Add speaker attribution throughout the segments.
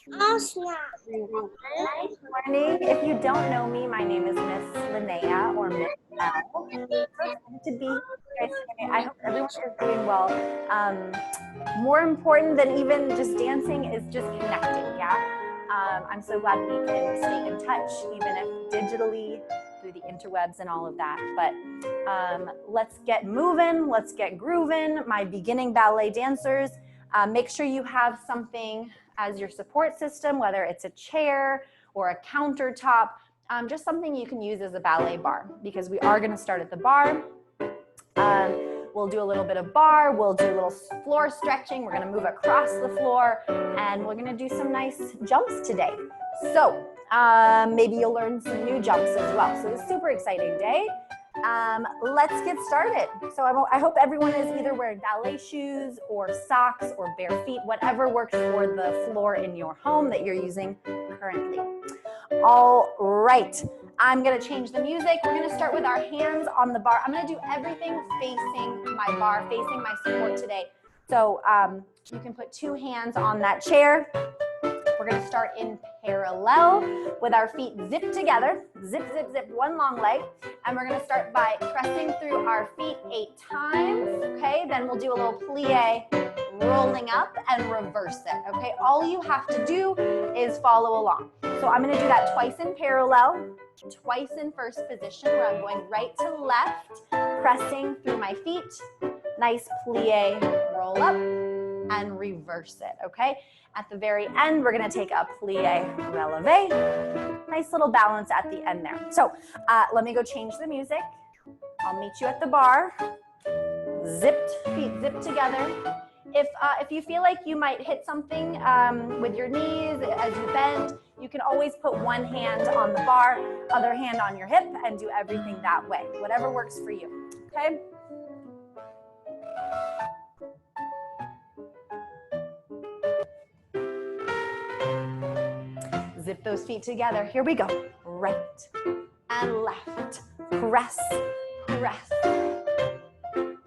Speaker 1: Good morning. If you don't know me, my name is Miss Linnea or Miss L. So excited to be here today. I hope everyone is doing well. More important than even just dancing is just connecting, yeah? I'm so glad we can stay in touch, even if digitally through the interwebs and all of that. But let's get moving, let's get grooving. My beginning ballet dancers, make sure you have something as your support system, whether it's a chair or a countertop, just something you can use as a ballet bar, because we are gonna start at the bar. We'll do a little bit of bar, we'll do a little floor stretching, we're gonna move across the floor, and we're gonna do some nice jumps today. So maybe you'll learn some new jumps as well. So it's a super exciting day. Let's get started. So I hope everyone is either wearing ballet shoes or socks or bare feet, whatever works for the floor in your home that you're using currently. All right, I'm gonna change the music. We're gonna start with our hands on the bar. I'm gonna do everything facing my bar, facing my support today. So you can put two hands on that chair. We're gonna start in parallel with our feet zipped together. Zip, zip, zip, one long leg. And we're gonna start by pressing through our feet 8 times, okay? Then we'll do a little plie, rolling up and reverse it, okay? All you have to do is follow along. So I'm gonna do that twice in parallel, twice in first position, where I'm going right to left, pressing through my feet. Nice plie, roll up, and reverse it, okay? At the very end, we're gonna take a plie releve. Nice little balance at the end there. So let me go change the music. I'll meet you at the bar. Zipped, feet zipped together. If you feel like you might hit something with your knees as you bend, you can always put one hand on the bar, other hand on your hip, and do everything that way. Whatever works for you, okay? Zip those feet together. Here we go. Right and left. Press, press.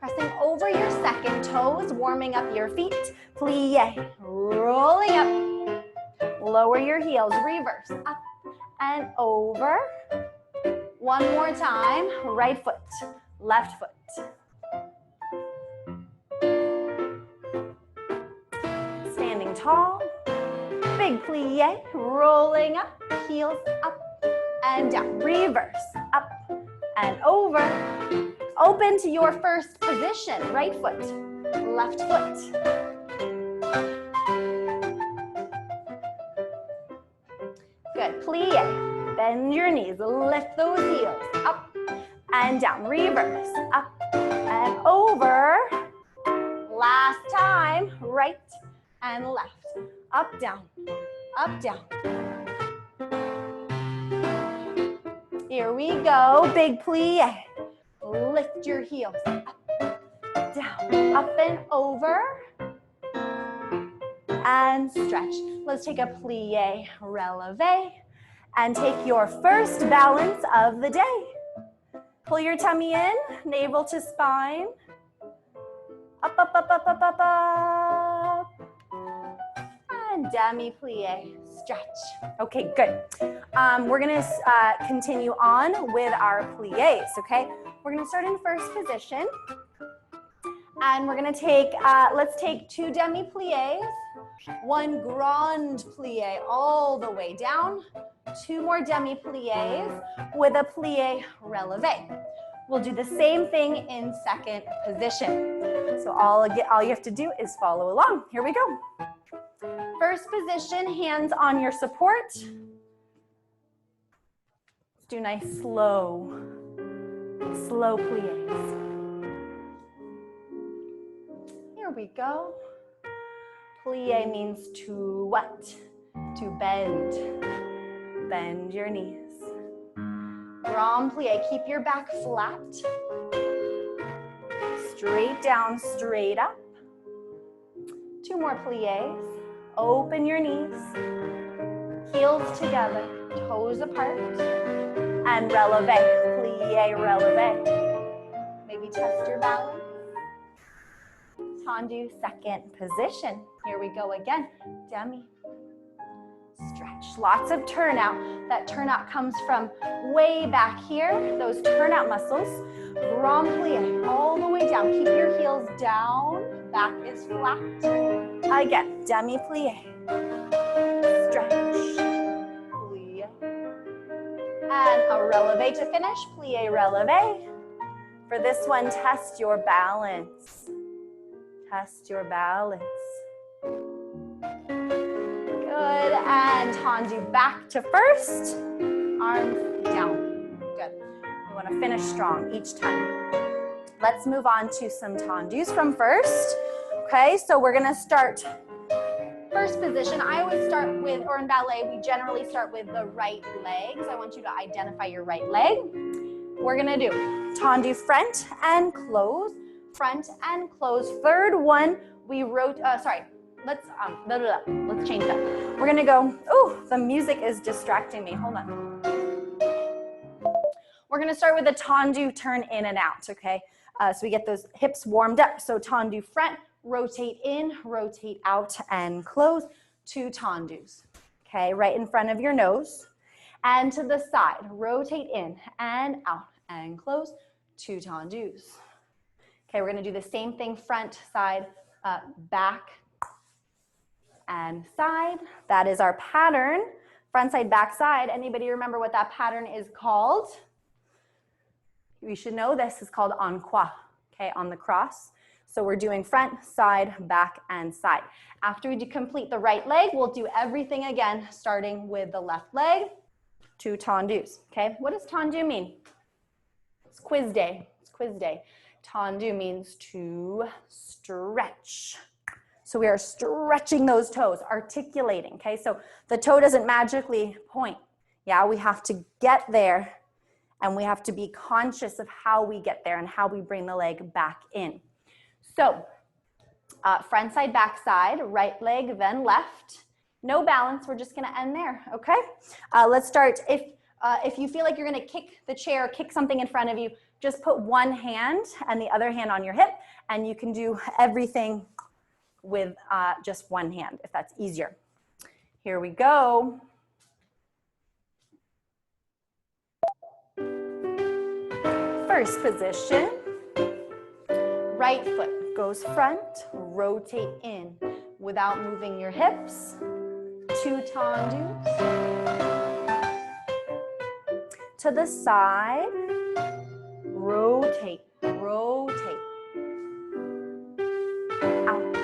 Speaker 1: Pressing over your second toes, warming up your feet. Plie, rolling up. Lower your heels, reverse, up and over. One more time. Right foot, left foot. Standing tall. Big plie, rolling up, heels up and down. Reverse, up and over. Open to your first position. Right foot, left foot. Good, plie. Bend your knees, lift those heels up and down. Reverse, up and over. Last time, right and left. Up, down, up, down. Here we go, big plie. Lift your heels up, down, up and over. And stretch. Let's take a plie releve and take your first balance of the day. Pull your tummy in, navel to spine. Up, up, up, up, up, up, up. And demi-plie, stretch. Okay, good. We're gonna continue on with our plies, okay? We're gonna start in first position. And we're gonna take, let's take 2 demi-plies, 1 grand plie all the way down, 2 more demi-plies with a plie releve. We'll do the same thing in second position. So all you have to do is follow along. Here we go. First position, hands on your support. Let's do nice slow plies. Here we go. Plie means to what? To bend. Bend your knees. Grand plie, keep your back flat. Straight down, straight up. 2 more plies. Open your knees. Heels together, toes apart. And releve, plie, releve. Maybe test your balance. Tendu, second position. Here we go again. Demi. stretch. Lots of turnout. That turnout comes from way back here, those turnout muscles. Grand plie, all the way down. Keep your heels down, back is flat. Again, demi plie. Stretch, plie. And a releve to finish, plie, releve. For this one, test your balance. Test your balance. Good, and tendu back to first, arms down. Good. We want to finish strong each time. Let's move on to some tendus from first. Okay, so we're gonna start first position. I always start with, or in ballet, we generally start with the right legs. I want you to identify your right leg. We're gonna do tendu front and close, front and close. Third one, we let's change that. We're gonna go, oh, the music is distracting me, hold on. We're gonna start with a tendu turn in and out, okay? So we get those hips warmed up. So tendu front, rotate in, rotate out, and close. 2 tendus, okay? Right in front of your nose. And to the side, rotate in and out, and close. 2 tendus. Okay, we're gonna do the same thing, front, side, back, and side. That is our pattern. Front side, back side. Anybody remember what that pattern is called? You should know this is called en croix, okay, on the cross. So we're doing front, side, back, and side. After we complete the right leg, we'll do everything again, starting with the left leg. 2 tendus, okay? What does tendu mean? It's quiz day, it's quiz day. Tendu means to stretch. So we are stretching those toes, articulating, okay? So the toe doesn't magically point. Yeah, we have to get there and we have to be conscious of how we get there and how we bring the leg back in. So front side, back side, right leg, then left. No balance, we're just gonna end there, okay? Let's start. If you feel like you're gonna kick the chair, kick something in front of you, just put one hand and the other hand on your hip, and you can do everything with just one hand, if that's easier. Here we go. First position, right foot goes front, rotate in without moving your hips. 2 tendus. To the side, rotate, rotate. Out,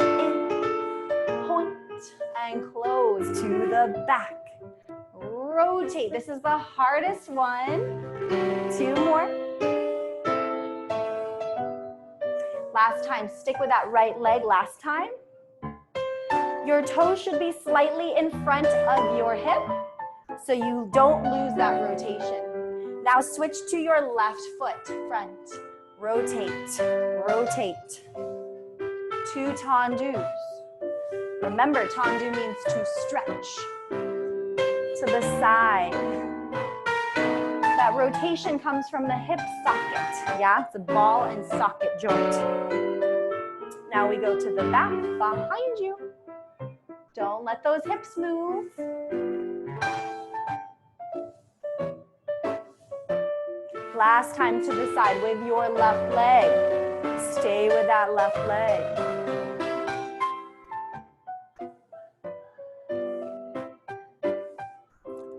Speaker 1: in, point, and close to the back. Rotate. This is the hardest one. 2 more. Last time, stick with that right leg last time. Your toes should be slightly in front of your hip so you don't lose that rotation. Now switch to your left foot, front. Rotate, rotate. 2 tendus. Remember, tendu means to stretch. To the side. That rotation comes from the hip socket. Yeah, it's a ball and socket joint. Now we go to the back behind you. Don't let those hips move. Last time to the side with your left leg. Stay with that left leg.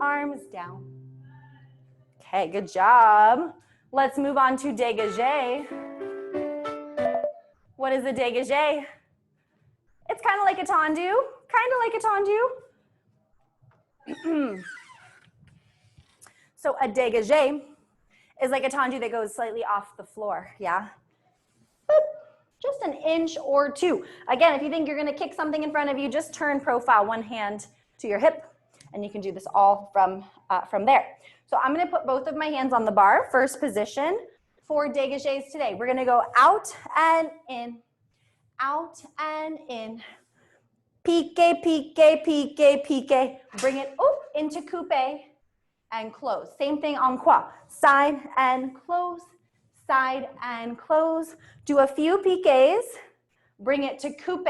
Speaker 1: Arms down. Okay, good job. Let's move on to dégagé. What is a dégagé? It's kind of like a tendu. Kind of like a tendu. So a dégagé is like a tendu that goes slightly off the floor, yeah? Just an inch or 2. Again, if you think you're gonna kick something in front of you, just turn profile, one hand to your hip, and you can do this all from there. So I'm gonna put both of my hands on the bar, first position for dégagés today. We're gonna go out and in, pique, pique, pique, pique. Bring it into coupe and close. Same thing en croix, side and close, side and close. Do a few piques, bring it to coupe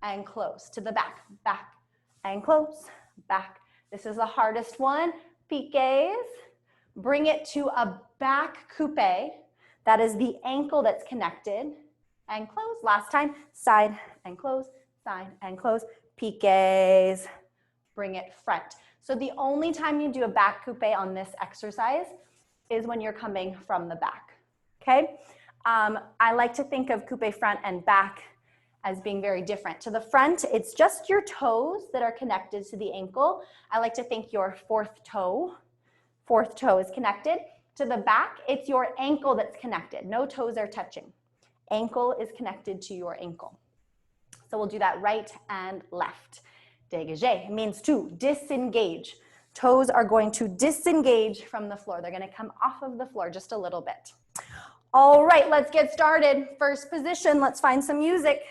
Speaker 1: and close to the back, back, and close, back. This is the hardest one. Piqués. Bring it to a back coupe. That is the ankle that's connected. And close. Last time, side and close, side and close. Piqués. Bring it front. So the only time you do a back coupe on this exercise is when you're coming from the back, okay? I like to think of coupe front and back as being very different. To the front, it's just your toes that are connected to the ankle. I like to think your fourth toe is connected. To the back, it's your ankle that's connected. No toes are touching. Ankle is connected to your ankle. So we'll do that right and left. Dégager means to disengage. Toes are going to disengage from the floor. They're going to come off of the floor just a little bit. All right, let's get started. First position, let's find some music.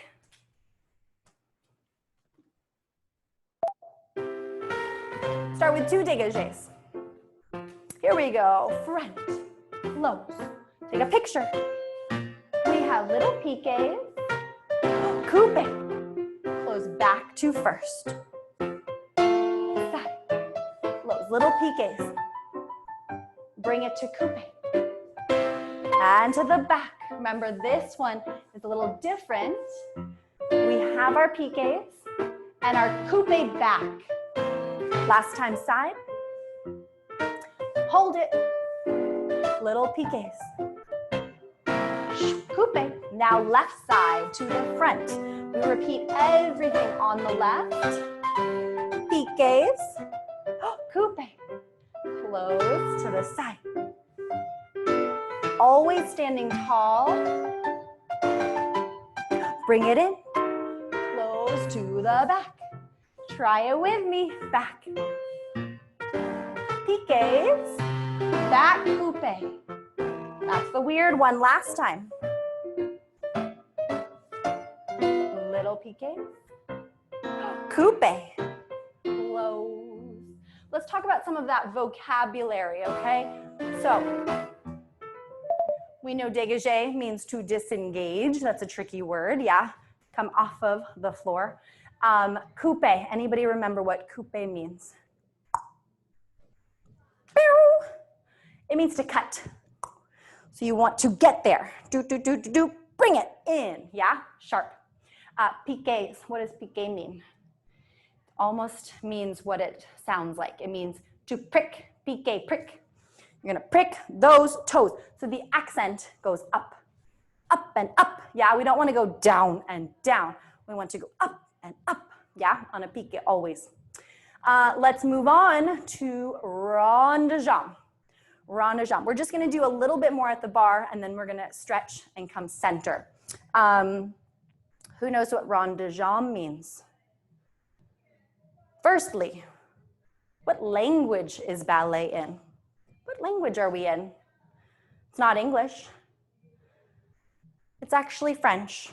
Speaker 1: Start with 2 dégagés. Here we go. Front, close. Take a picture. We have little piqués. Coupe. Close back to first. Side. Close. Little piqués. Bring it to coupe. And to the back. Remember, this one is a little different. We have our piqués and our coupe back. Last time, side. Hold it. Little piqués. Coupe. Now left side to the front. We repeat everything on the left. Piqués. Coupe. Close to the side. Always standing tall. Bring it in. Close to the back. Try it with me. Back. Piqués. Back coupe. That's the weird one last time. Little piqués. Coupe. Close. Let's talk about some of that vocabulary, okay? So, we know dégager means to disengage. That's a tricky word, yeah. Come off of the floor. Coupe, anybody remember what coupe means? It means to cut. So you want to get there. Bring it in, yeah? Sharp. Piqués, what does piqué mean? Almost means what it sounds like. It means to prick, piqué, prick. You're gonna prick those toes. So the accent goes up, up and up. Yeah, we don't wanna go down and down. We want to go up and up, yeah, on a piqué always. Let's move on to rond de jambe. Rond de jambe. We're just gonna do a little bit more at the bar and then we're gonna stretch and come center. Who knows what rond de jambe means? Firstly, what language is ballet in? What language are we in? It's not English. It's actually French.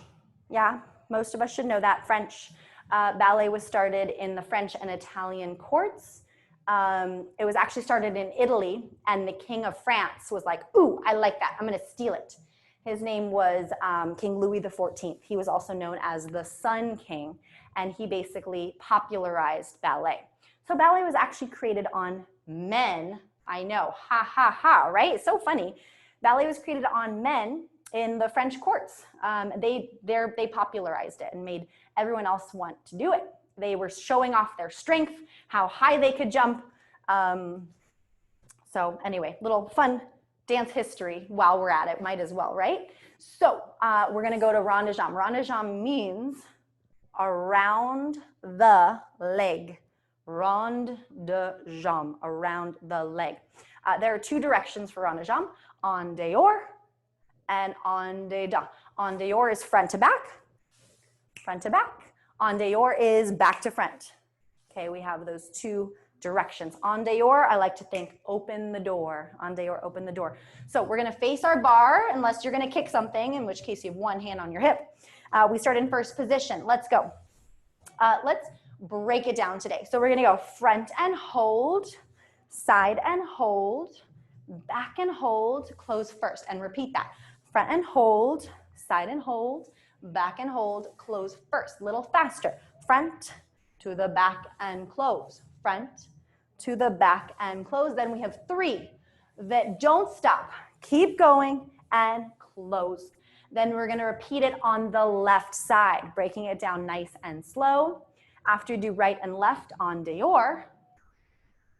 Speaker 1: Yeah, most of us should know that. French. Ballet was started in the French and Italian courts. It was actually started in Italy, and the King of France was like, ooh, I like that. I'm going to steal it. His name was King Louis XIV. He was also known as the Sun King, and he basically popularized ballet. So ballet was actually created on men. I know, ha, ha, ha, right? It's so funny. Ballet was created on men in the French courts. They popularized it and made everyone else want to do it. They were showing off their strength, how high they could jump. So anyway, little fun dance history while we're at it, might as well, right? So we're gonna go to rond de jambe. Rond de jambe means around the leg. Rond de jambe, around the leg. There are 2 directions for rond de jambe, en dehors and en dedans. En dehors is front to back, front to back. En dehors is back to front. Okay, we have those 2 directions. En dehors, I like to think open the door. En dehors, open the door. So we're gonna face our bar unless you're gonna kick something, in which case you have 1 hand on your hip. We start in first position. Let's go. Let's break it down today. So we're gonna go front and hold, side and hold, back and hold, close first, and repeat that. Front and hold, side and hold, back and hold, close first. Little faster. Front, to the back and close, front, to the back and close. Then we have 3 that don't stop. Keep going and close. Then we're gonna repeat it on the left side, breaking it down nice and slow. After you do right and left, en dehors,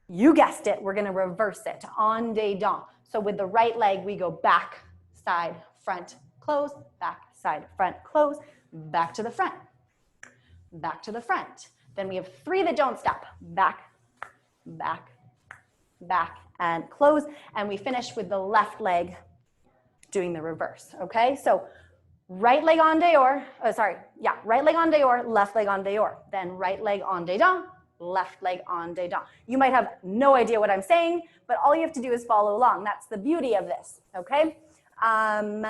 Speaker 1: you guessed it, we're gonna reverse it, en dedans. So with the right leg, we go back, side, front, close, back, side, front, close, back to the front, back to the front. Then we have 3 that don't stop, back, back, back, and close. And we finish with the left leg doing the reverse, okay? So right leg en dehors, right leg en dehors, left leg en dehors. Then right leg en dedans, left leg en dedans. You might have no idea what I'm saying, but all you have to do is follow along. That's the beauty of this, okay? En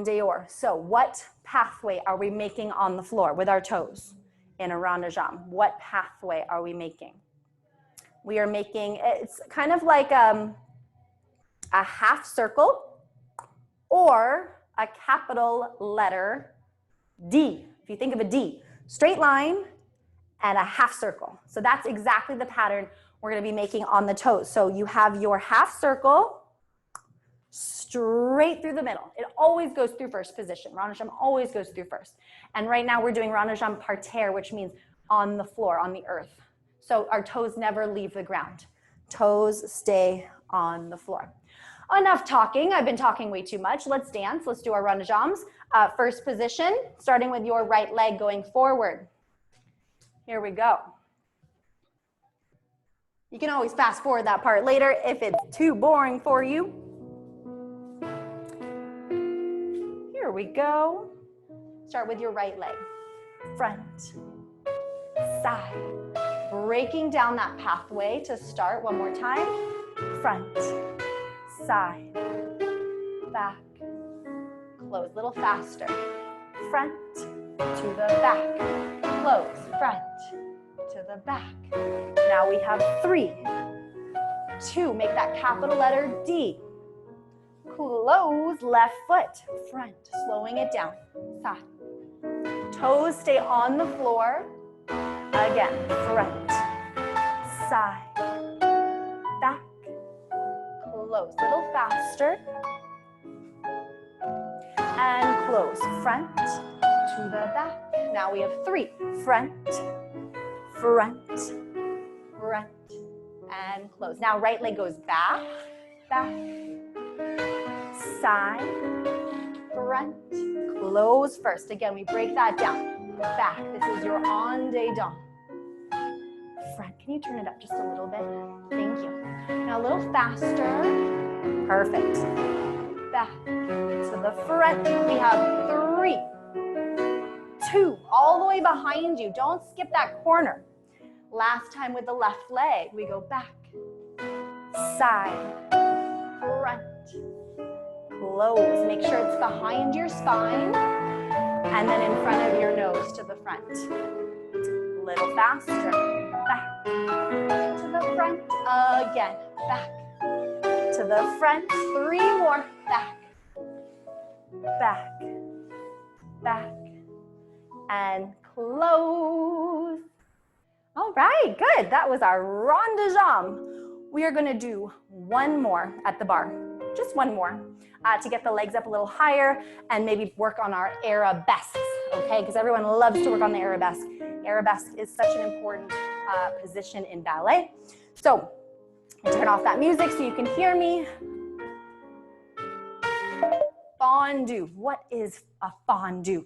Speaker 1: dehors. So what pathway are we making on the floor with our toes in a rond de jambe? What pathway are we making? We are making, it's kind of like a half circle or a capital letter D. If you think of a D, straight line and a half circle. So that's exactly the pattern we're going to be making on the toes. So you have your half circle straight through the middle. It always goes through first position. Rond de jambe always goes through first. And right now we're doing rond de jambe par terre, which means on the floor, on the earth. So our toes never leave the ground. Toes stay on the floor. Enough talking. I've been talking way too much. Let's dance. Let's do our rond de jambes. First position, starting with your right leg going forward. Here we go. You can always fast forward that part later if it's too boring for you. Here we go. Start with your right leg. Front, side. Breaking down that pathway to start one more time. Front, side, back, close, a little faster. Front to the back, close, front to the back. Now we have 3, 2, make that capital letter D. Close, left foot, front, slowing it down, side. Toes stay on the floor. Again, front, side, back, close, a little faster. And close, front to the back. Now we have 3, front, front, front, and close. Now right leg goes back, back, side, front, close first. Again, we break that down. Back, this is your en dedans. Front, can you turn it up just a little bit? Thank you. Now a little faster. Perfect. Back to the front. We have 3, 2, all the way behind you. Don't skip that corner. Last time with the left leg, we go back, side, front, close. Make sure it's behind your spine and then in front of your nose to the front. A little faster. Back to the front again. Back to the front. 3 more. Back, back, back, and close. All right, good. That was our rond de jambe. We are going to do one more at the bar, just one more, to get the legs up a little higher and maybe work on our arabesques, okay? Because everyone loves to work on the arabesque. Arabesque is such an important position in ballet. So I'll turn off that music so you can hear me. Fondue. What is a fondue?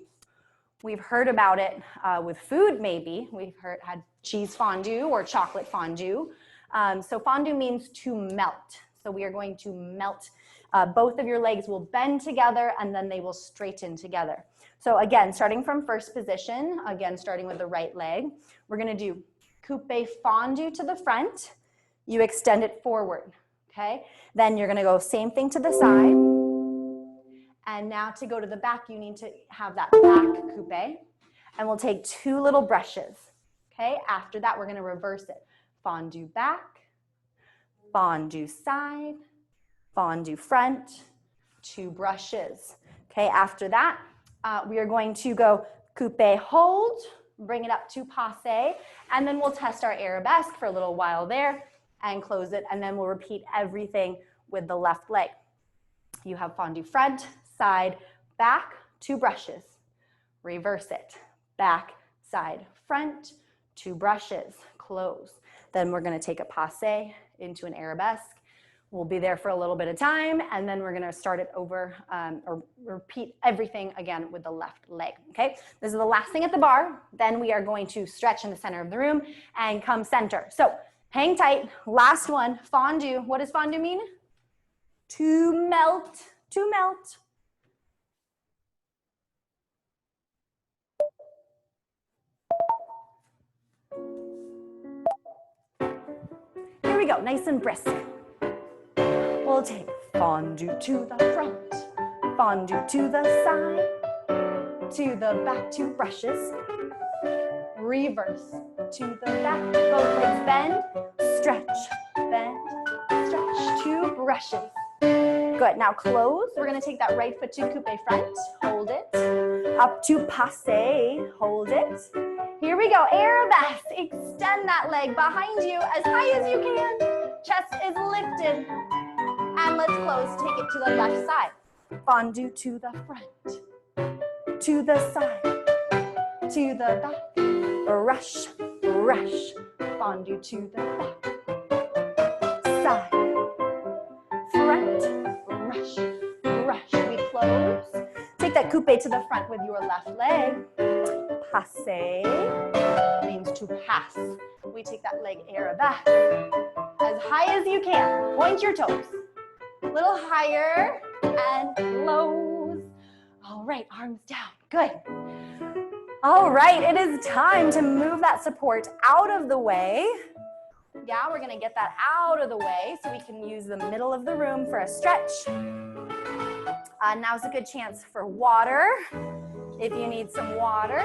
Speaker 1: We've heard about it with food, maybe. We've had cheese fondue or chocolate fondue. So fondue means to melt. So we are going to melt. Both of your legs will bend together and then they will straighten together. So again, starting from first position, again, starting with the right leg, we're going to do coupe fondue to the front. You extend it forward, okay? Then you're going to go same thing to the side. And now to go to the back, you need to have that back coupe. And we'll take 2 little brushes, okay? After that, we're going to reverse it. Fondue back, fondue side, fondue front, 2 brushes. Okay, after that, we are going to go coupe hold, bring it up to passe, and then we'll test our arabesque for a little while there and close it, and then we'll repeat everything with the left leg. You have fondue front, side, back, 2 brushes. Reverse it, back, side, front, 2 brushes, close. Then we're gonna take a passe into an arabesque. We'll be there for a little bit of time, and then we're gonna start it over or repeat everything again with the left leg, okay? This is the last thing at the bar. Then we are going to stretch in the center of the room and come center. So hang tight, last one, fondue. What does fondue mean? To melt, to melt. Here we go, nice and brisk. We'll take fondue to the front, fondue to the side, to the back, 2 brushes, reverse to the back, both legs bend, stretch, 2 brushes. Good, now close. We're gonna take that right foot to coupe front, hold it, up to passe, hold it. Here we go, arabesque, extend that leg behind you as high as you can, chest is lifted. And let's close, take it to the left side. Fondue to the front, to the side, to the back, rush, rush. Fondue to the back, side, front, rush, rush. We close. Take that coupe to the front with your left leg. Passe means to pass. We take that leg arabesque as high as you can. Point your toes. A little higher and close. All right, arms down, good. All right, it is time to move that support out of the way. Yeah, we're gonna get that out of the way so we can use the middle of the room for a stretch. Now's a good chance for water, if you need some water.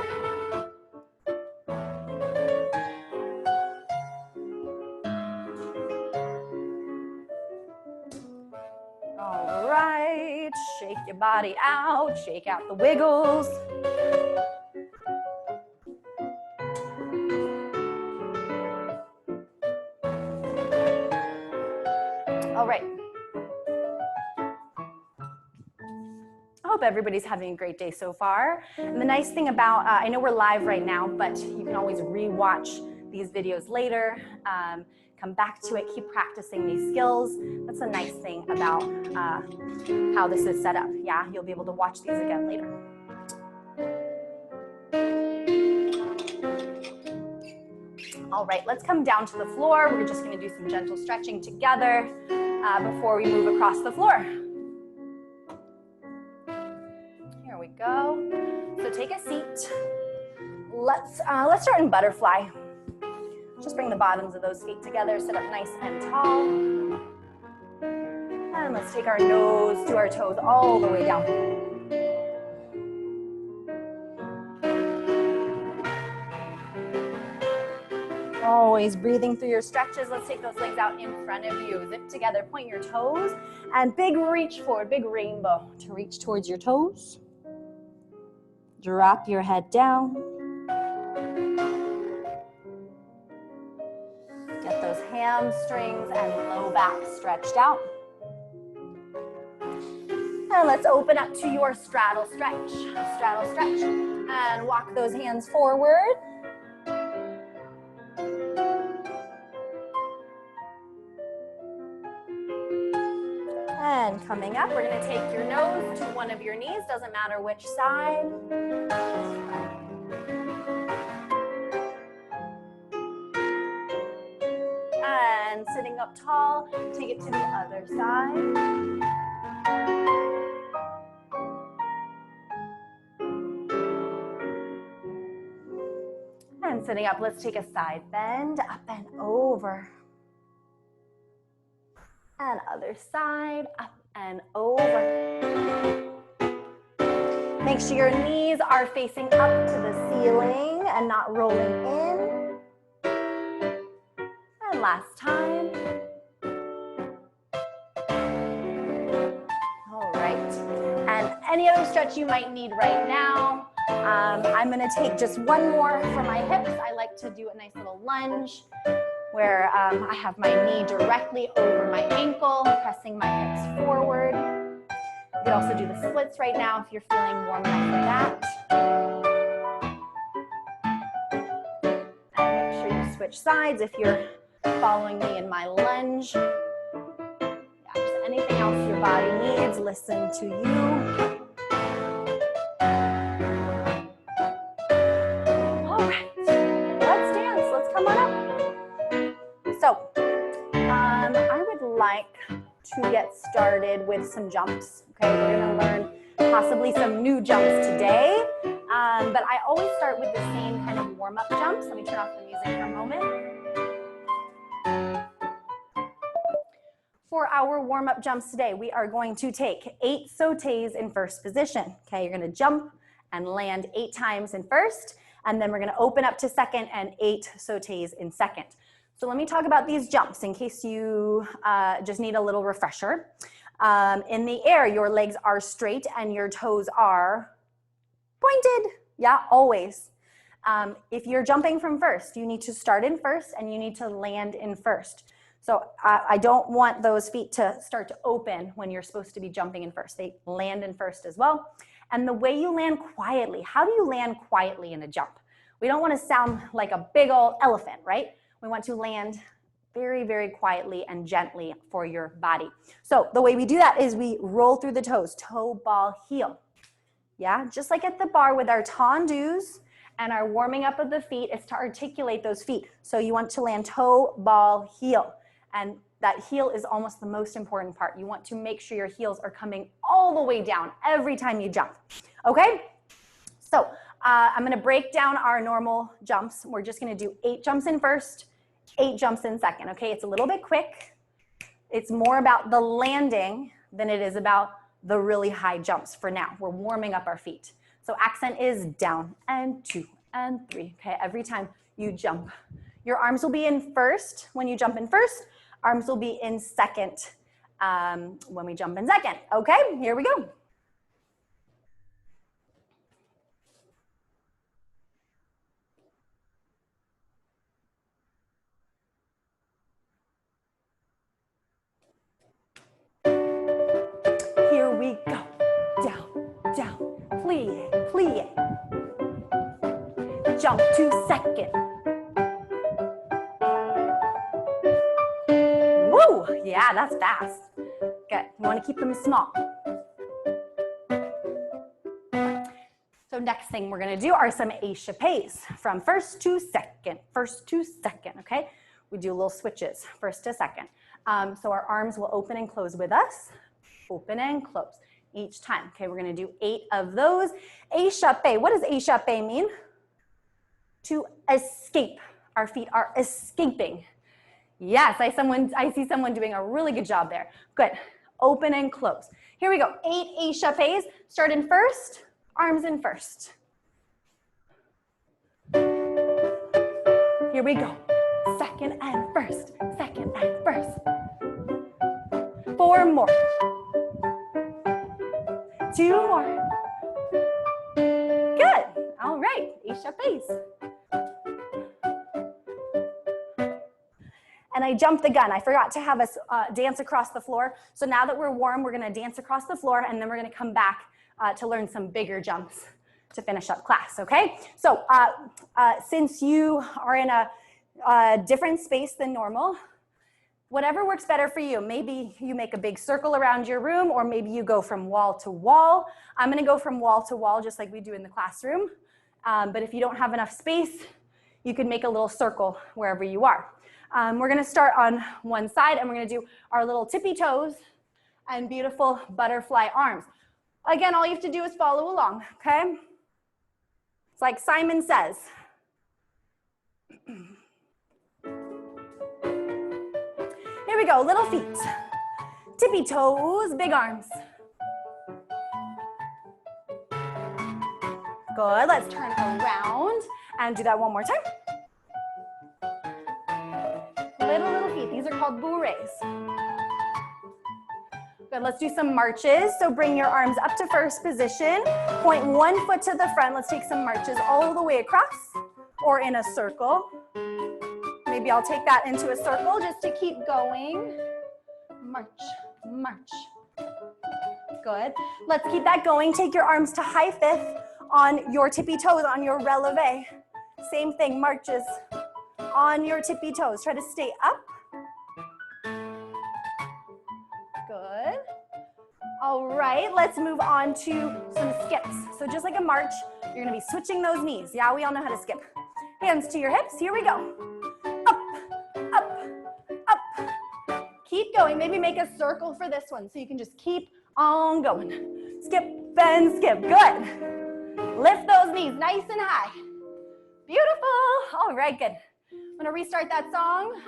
Speaker 1: All right, shake your body out, shake out the wiggles. All right. I hope everybody's having a great day so far. And the nice thing about, I know we're live right now, but you can always re-watch these videos later. Come back to it, keep practicing these skills. That's a nice thing about how this is set up. Yeah, you'll be able to watch these again later. All right, let's come down to the floor. We're just gonna do some gentle stretching together before we move across the floor. Here we go. So take a seat. Let's start in butterfly. Just bring the bottoms of those feet together, sit up nice and tall. And let's take our nose to our toes all the way down. Always breathing through your stretches. Let's take those legs out in front of you. Zip together, point your toes, and big reach forward, big rainbow to reach towards your toes. Drop your head down. Get those hamstrings and low back stretched out. And let's open up to your straddle stretch. Straddle stretch. And walk those hands forward. And coming up, we're going to take your nose to one of your knees, doesn't matter which side. And sitting up tall, take it to the other side. And sitting up, let's take a side bend, up and over. And other side, up and over. Make sure your knees are facing up to the ceiling and not rolling in. And last time. All right. And any other stretch you might need right now, I'm gonna take just one more for my hips. I like to do a nice little lunge where I have my knee directly over my ankle, pressing my hips forward. You could also do the splits right now if you're feeling warm enough for that. And make sure you switch sides if you're following me in my lunge. Yeah, just anything else your body needs, listen to you. So, I would like to get started with some jumps. Okay, we're gonna learn possibly some new jumps today, but I always start with the same kind of warm-up jumps. Let me turn off the music for a moment. For our warm-up jumps today, we are going to take 8 sautés in first position. Okay, you're gonna jump and land 8 times in first, and then we're gonna open up to second and 8 sautés in second. So let me talk about these jumps in case you just need a little refresher. In the air, your legs are straight and your toes are pointed. Yeah, always. If you're jumping from first, you need to start in first and you need to land in first. So I don't want those feet to start to open when you're supposed to be jumping in first. They land in first as well. And the way you land quietly, how do you land quietly in a jump? We don't want to sound like a big old elephant, right? We want to land very, very quietly and gently for your body. So the way we do that is we roll through the toes, toe, ball, heel. Yeah, just like at the bar with our tendus and our warming up of the feet is to articulate those feet. So you want to land toe, ball, heel. And that heel is almost the most important part. You want to make sure your heels are coming all the way down every time you jump. Okay? So I'm gonna break down our normal jumps. We're just gonna do 8 jumps in first, 8 jumps in second, okay? It's a little bit quick. It's more about the landing than it is about the really high jumps for now. We're warming up our feet. So accent is down and 2 and 3, okay? Every time you jump. Your arms will be in first when you jump in first. Arms will be in second when we jump in second. Okay, here we go. Here we go. Down, down, plie, plie. Jump to second. Woo, yeah, that's fast. Good, you wanna keep them small. So next thing we're gonna do are some échappés from first to second, okay? We do little switches, first to second. So our arms will open and close with us. Open and close each time. Okay, we're gonna do 8 of those. Échappé, what does échappé mean? To escape. Our feet are escaping. Yes, I see someone doing a really good job there. Good, open and close. Here we go, 8 échappés. Start in first, arms in first. Here we go, second and first, second and first. 4 more. 2 more. Good. All right, échappés. And I jumped the gun. I forgot to have us dance across the floor. So now that we're warm, we're gonna dance across the floor and then we're gonna come back to learn some bigger jumps to finish up class, okay? So since you are in a different space than normal, whatever works better for you. Maybe you make a big circle around your room or maybe you go from wall to wall. I'm gonna go from wall to wall just like we do in the classroom. But if you don't have enough space, you can make a little circle wherever you are. We're gonna start on one side and we're gonna do our little tippy toes and beautiful butterfly arms. Again, all you have to do is follow along, okay? It's like Simon Says. Here we go, little feet. Tippy toes, big arms. Good, let's turn around and do that one more time. Little feet, these are called bourrées. Good, let's do some marches. So bring your arms up to first position. Point one foot to the front. Let's take some marches all the way across or in a circle. Maybe I'll take that into a circle just to keep going. March, march. Good. Let's keep that going. Take your arms to high fifth on your tippy toes, on your releve. Same thing, marches on your tippy toes. Try to stay up. Good. All right, let's move on to some skips. So just like a march, you're gonna be switching those knees. Yeah, we all know how to skip. Hands to your hips, here we go. Up, up, up. Keep going, maybe make a circle for this one so you can just keep on going. Skip and skip, good. Lift those knees nice and high. Beautiful, all right, good. I'm gonna restart that song.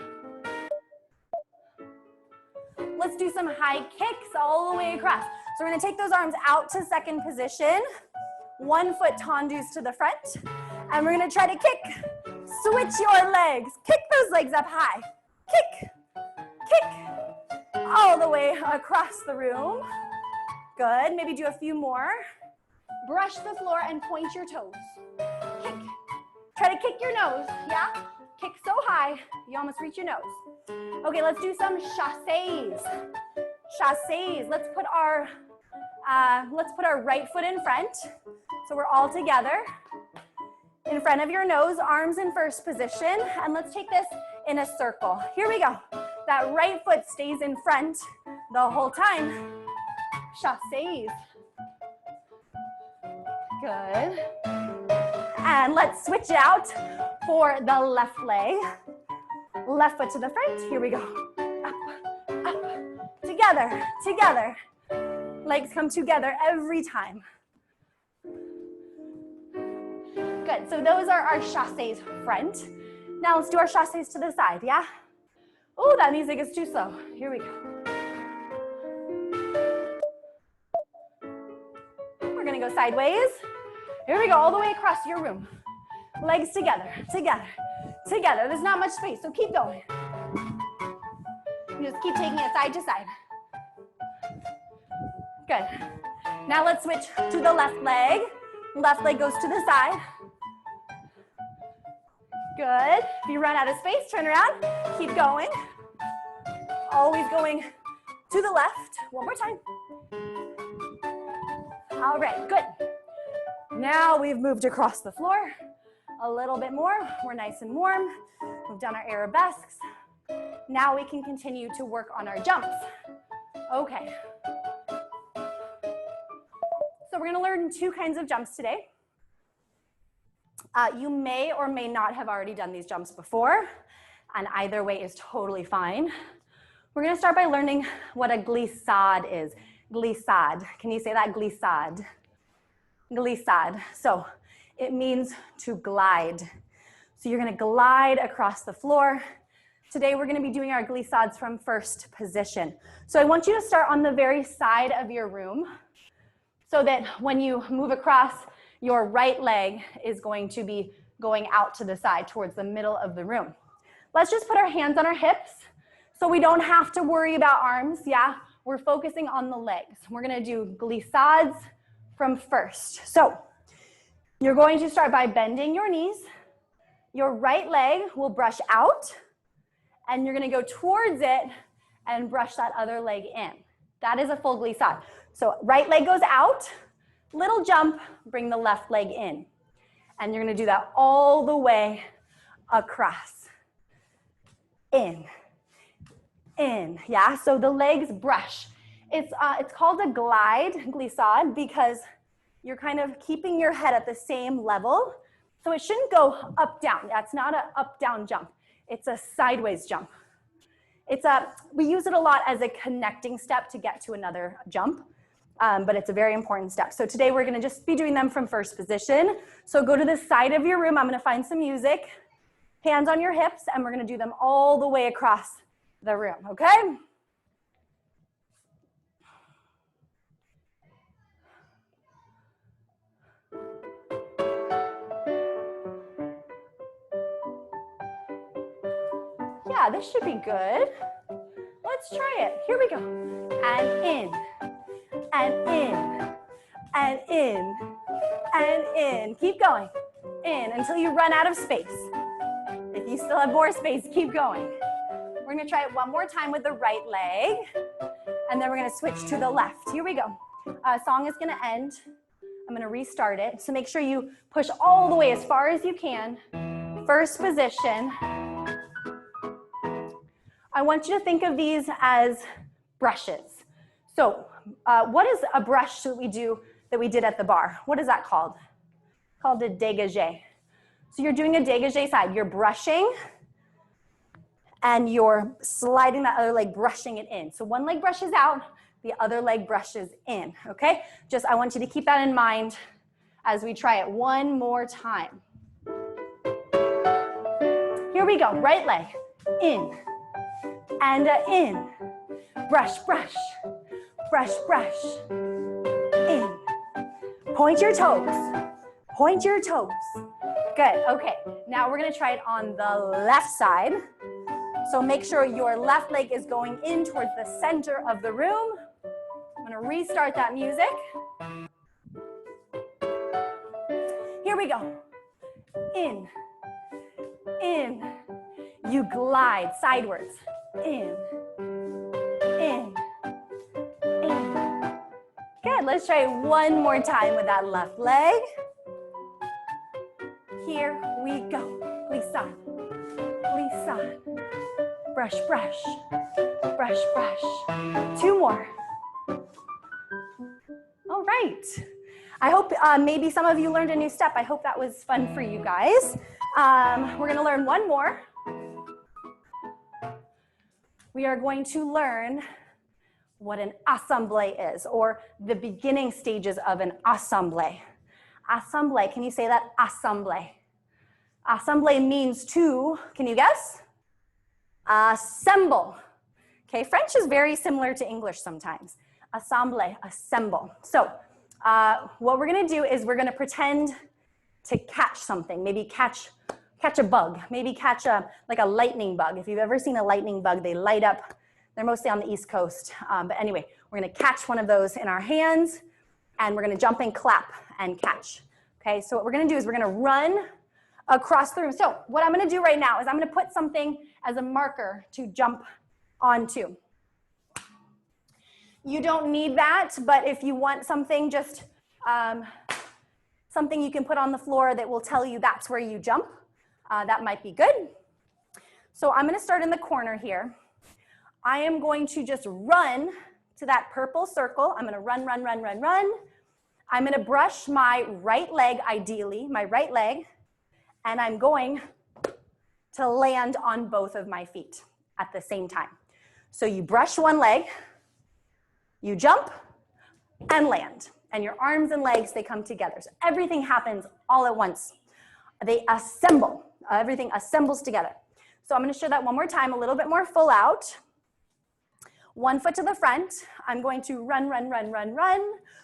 Speaker 1: Let's do some high kicks all the way across. So we're gonna take those arms out to second position. 1 foot tendus to the front. And we're gonna try to kick. Switch your legs. Kick those legs up high. Kick, kick. All the way across the room. Good, maybe do a few more. Brush the floor and point your toes. Kick. Try to kick your nose, yeah? Kick so high, you almost reach your nose. Okay, let's do some chassés. Chassés, let's put our right foot in front. So we're all together. In front of your nose, arms in first position. And let's take this in a circle. Here we go. That right foot stays in front the whole time. Chassés. Good. And let's switch out for the left leg. Left foot to the front. Here we go. Up, up. Together, together. Legs come together every time. Good. So those are our chassés front. Now let's do our chassés to the side, yeah? Oh, that music is too slow. Here we go. We're gonna go sideways. Here we go, all the way across your room. Legs together, together, together. There's not much space, so keep going. You just keep taking it side to side. Good. Now let's switch to the left leg. Left leg goes to the side. Good. If you run out of space, turn around. Keep going. Always going to the left. One more time. All right, good. Now we've moved across the floor. A little bit more. We're nice and warm. We've done our arabesques. Now we can continue to work on our jumps. Okay. So we're gonna learn two kinds of jumps today. You may or may not have already done these jumps before, and either way is totally fine. We're gonna start by learning what a glissade is. Glissade, can you say that? Glissade. Glissade, so it means to glide. So you're gonna glide across the floor. Today we're gonna be doing our glissades from first position. So I want you to start on the very side of your room so that when you move across, your right leg is going to be going out to the side towards the middle of the room. Let's just put our hands on our hips so we don't have to worry about arms, yeah? We're focusing on the legs. We're gonna do glissades from first. So you're going to start by bending your knees. Your right leg will brush out and you're gonna go towards it and brush that other leg in. That is a full glissade. So right leg goes out, little jump, bring the left leg in. And you're gonna do that all the way across. In, yeah? So the legs brush. It's called a glissade, because you're kind of keeping your head at the same level. So it shouldn't go up, down. That's not an up, down jump. It's a sideways jump. We use it a lot as a connecting step to get to another jump. But it's a very important step. So today we're gonna just be doing them from first position. So go to the side of your room. I'm gonna find some music, hands on your hips, and we're gonna do them all the way across the room, okay? Yeah, this should be good. let's try it. Here we go. And in, and in, and in, and in. Keep going. In until you run out of space. If you still have more space, keep going. We're gonna try it one more time with the right leg, and then we're gonna switch to the left. Here we go. Song is gonna end. I'm gonna restart it. So make sure you push all the way as far as you can. First position. I want you to think of these as brushes. So what is a brush that we did at the bar? What is that called? Called a dégagé. So you're doing a dégagé side. You're brushing and you're sliding that other leg, brushing it in. So one leg brushes out, the other leg brushes in, okay? I want you to keep that in mind as we try it one more time. Here we go, right leg, in, and in, brush, brush, brush, brush, in. Point your toes, point your toes. Good, okay. Now we're gonna try it on the left side. So make sure your left leg is going in towards the center of the room. I'm gonna restart that music. Here we go. In, in. You glide sidewards. In, in, in. Good, let's try it one more time with that left leg. Here we go. Glissade, glissade. Brush, brush, brush, brush. Two more. All right. I hope maybe some of you learned a new step. I hope that was fun for you guys. We're gonna learn one more. We are going to learn what an assemblée is, or the beginning stages of an assemblée. Assemblée, can you say that? Assemblée. Assemblée means to, can you guess? Assemble. Okay, French is very similar to English sometimes. Assemblée, assemble. So what we're gonna do is we're gonna pretend to catch something, maybe catch a bug, maybe catch like a lightning bug. If you've ever seen a lightning bug, they light up. They're mostly on the East Coast. But anyway, we're gonna catch one of those in our hands, and we're gonna jump and clap and catch. Okay, so what we're gonna do is we're gonna run across the room. So what I'm gonna do right now is I'm gonna put something as a marker to jump onto. You don't need that, but if you want something, just something you can put on the floor that will tell you that's where you jump, that might be good. So I'm gonna start in the corner here. I am going to just run to that purple circle. I'm gonna run, run, run, run, run. I'm gonna brush my right leg, ideally, my right leg, and I'm going to land on both of my feet at the same time. So you brush one leg, you jump and land, and your arms and legs, they come together. So everything happens all at once. They assemble, everything assembles together. So I'm gonna show that one more time, a little bit more full out. One foot to the front. I'm going to run, run, run, run, run,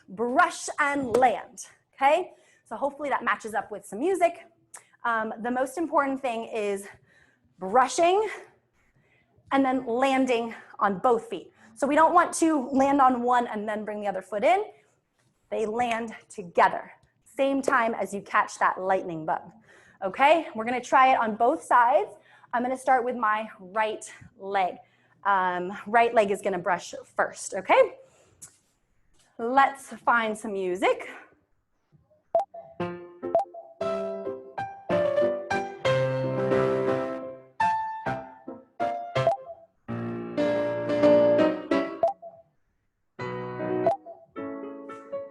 Speaker 1: brush and land, okay? So hopefully that matches up with some music. The most important thing is brushing and then landing on both feet. So we don't want to land on one and then bring the other foot in. They land together, same time as you catch that lightning bug. Okay, we're gonna try it on both sides. I'm gonna start with my right leg. Right leg is gonna brush first, okay? Let's find some music.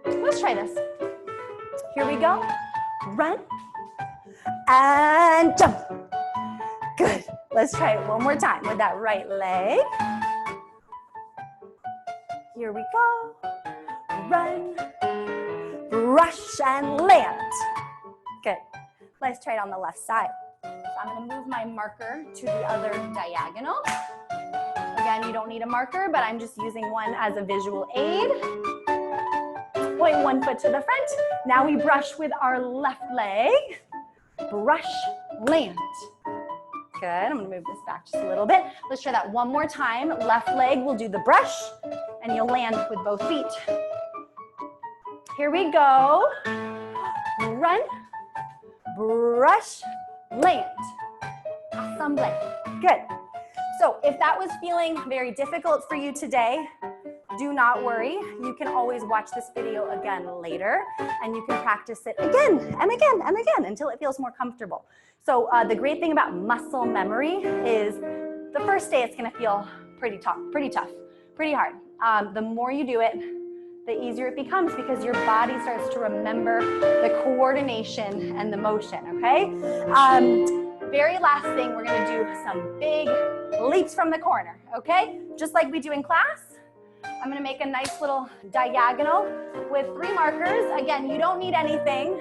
Speaker 1: Let's try this. Here we go. Run and jump. Good. Let's try it one more time with that right leg. Here we go. Run, brush, and land. Good. Let's try it on the left side. So I'm going to move my marker to the other diagonal. Again, you don't need a marker, but I'm just using one as a visual aid. Point one foot to the front. Now we brush with our left leg. Brush, land. Good, I'm gonna move this back just a little bit. Let's try that one more time. Left leg will do the brush, and you'll land with both feet. Here we go. Run, brush, land. Assemble. Good. So if that was feeling very difficult for you today, do not worry. You can always watch this video again later, and you can practice it again and again and again until it feels more comfortable. So the great thing about muscle memory is the first day it's going to feel pretty tough, pretty hard. The more you do it, the easier it becomes because your body starts to remember the coordination and the motion, okay? Very last thing, we're going to do some big leaps from the corner, okay? Just like we do in class. I'm going to make a nice little diagonal with 3 markers. Again, you don't need anything.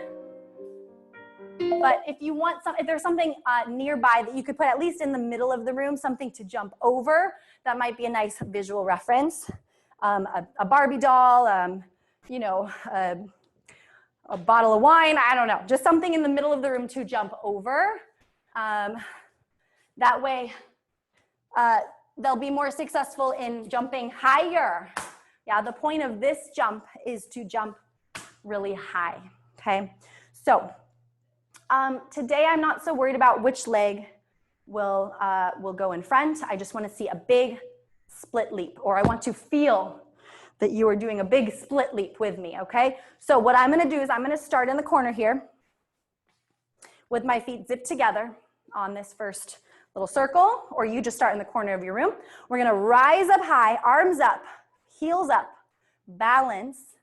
Speaker 1: But if you want if there's something nearby that you could put at least in the middle of the room, something to jump over, that might be a nice visual reference. A Barbie doll, you know, a bottle of wine, I don't know. Just something in the middle of the room to jump over. That way, they'll be more successful in jumping higher. Yeah, the point of this jump is to jump really high, okay? So today I'm not so worried about which leg will go in front. I just want to see a big split leap, or I want to feel that you are doing a big split leap with me, okay? So what I'm going to do is I'm going to start in the corner here with my feet zipped together on this first little circle, or you just start in the corner of your room. We're going to rise up high, arms up, heels up, balance.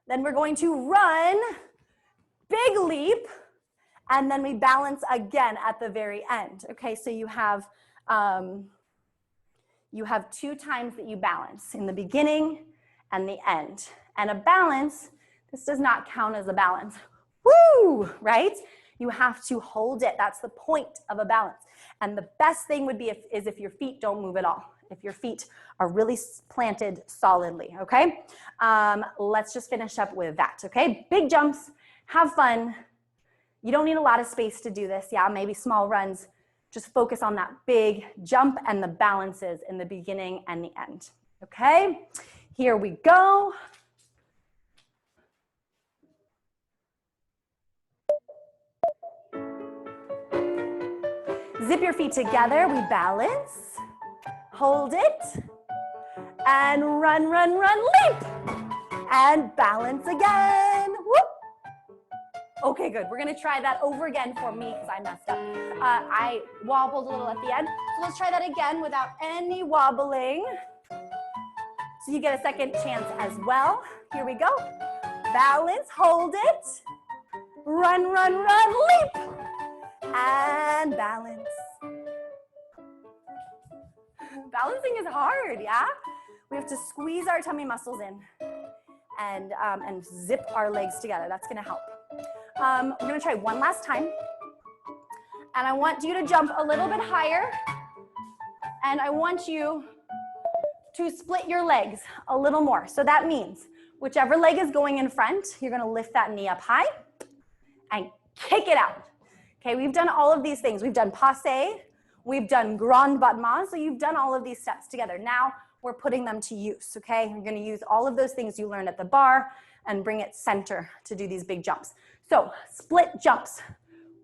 Speaker 1: Then we're going to run, big leap, and then we balance again at the very end. Okay, so you have 2 times that you balance, in the beginning and the end. And a balance, this does not count as a balance. Woo, right? You have to hold it. That's the point of a balance. And the best thing would be if your feet don't move at all. If your feet are really planted solidly, okay? Let's just finish up with that, okay? Big jumps, have fun. You don't need a lot of space to do this. Yeah, maybe small runs. Just focus on that big jump and the balances in the beginning and the end, okay? Here we go. Zip your feet together, we balance, hold it, and run, run, run, leap, and balance again, whoop. Okay, good, we're gonna try that over again for me because I messed up. I wobbled a little at the end, so let's try that again without any wobbling. So you get a second chance as well. Here we go, balance, hold it, run, run, run, leap, and balance. Balancing is hard, yeah? We have to squeeze our tummy muscles in and zip our legs together. That's gonna help. We're gonna try one last time. And I want you to jump a little bit higher. And I want you to split your legs a little more. So that means whichever leg is going in front, you're gonna lift that knee up high and kick it out. Okay, we've done all of these things. We've done passe, we've done grand battement, so you've done all of these steps together. Now we're putting them to use, okay? You're gonna use all of those things you learned at the bar and bring it center to do these big jumps. So split jumps,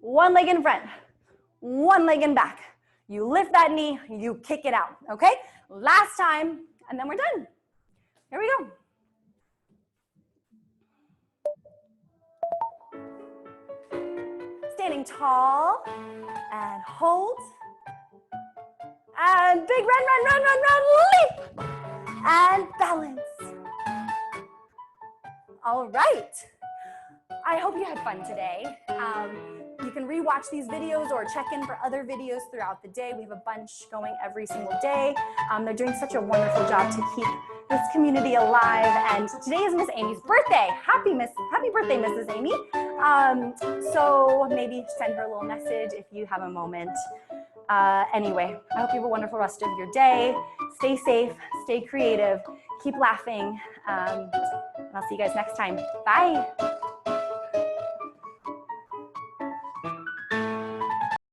Speaker 1: one leg in front, one leg in back. You lift that knee, you kick it out, okay? Last time, and then we're done. Here we go. Standing tall, and hold, and big run, run, run, run, run, leap, and balance. All right. I hope you had fun today. You can rewatch these videos or check in for other videos throughout the day. We have a bunch going every single day. They're doing such a wonderful job to keep this community alive. And today is Miss Amy's birthday. Happy birthday, Mrs. Amy. So maybe send her a little message if you have a moment. Anyway, I hope you have a wonderful rest of your day. Stay safe, stay creative, keep laughing. And I'll see you guys next time. Bye.